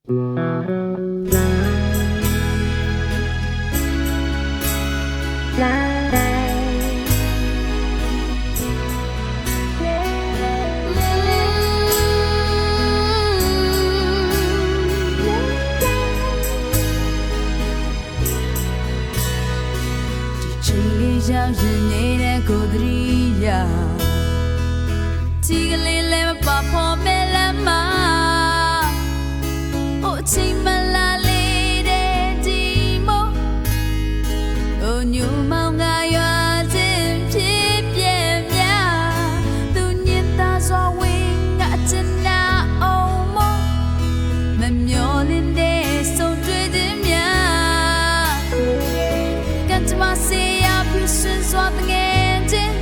ရောက်ရင်နေတဲ့ကိုယ်တည်းရဒီကလေးလည်းမပါဖို့မဲလမ်းမှာအိုချိန်မလာလေးတဲ့ဒီမို့အိုညူမောင်ကရွာခြင်းဖြစ်ပြင်းများသူညင်သာစွာဝင်ကချင်နာအောင်မမမျောလင်းတဲ့ဆုံးတွေ့ခြင်းများကံကြမစေစွန်းစွာတငယ်ချင်း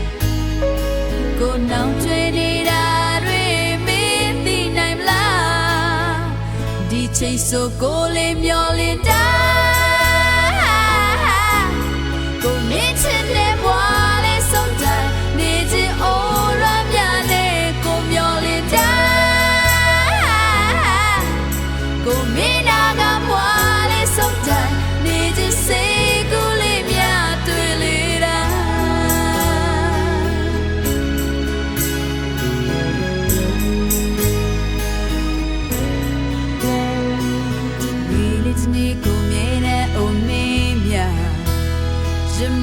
ကိုနောင်ကျွေးနေတာတွေမင်းသိနိုင်မလားဒီချိန်ဆိုကိုလေးမျောလင်းတာကိုမင်းချင်တဲ့ဘွားလေးဆုံးတိုင်းနေချင်အိုးရမ်းများနဲ့ကိုမျောလင်းတာကိုမင်းနာကဘွားလေးဆုံးတိုင်းနေချင်စိတ်ကိုလေးများတွေ့လေ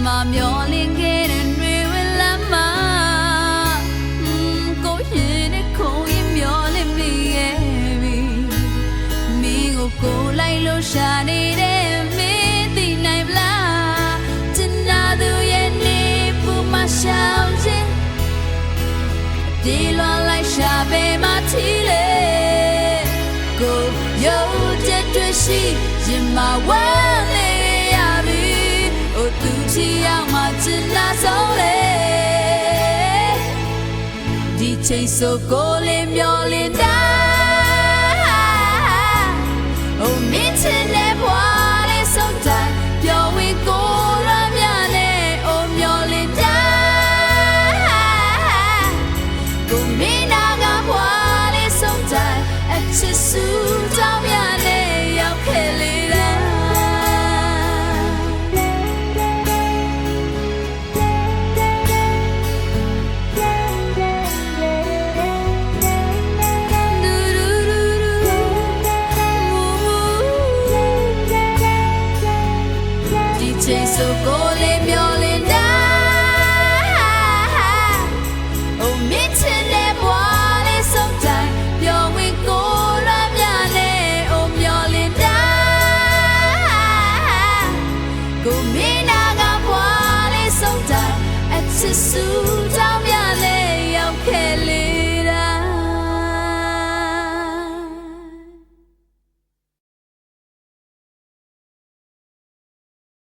မမျောလင်းခဲ့တဲ့တွေဝလမ်းမှာကိုရင်နဲ့ကိုရင်မျောလင်းမိရဲ့မင်းကိုလိုက်လို့ရှာနေတဲ့မင်းသိနိုင်မလားကျင်နာသူရဲ့နေပူမရှောင်ခြင်းဒီလွန်လိုက်ရှာပေမထီလေကိုရုပ်ချက်တွေ့ရှိရင်မဝမ်းလေးရပြီသူချီအောင်မှချင်လာဆုံးလေဒီချိန်ဆိုကိုလေးမျောလင်းတာမင်းချင်တဲ့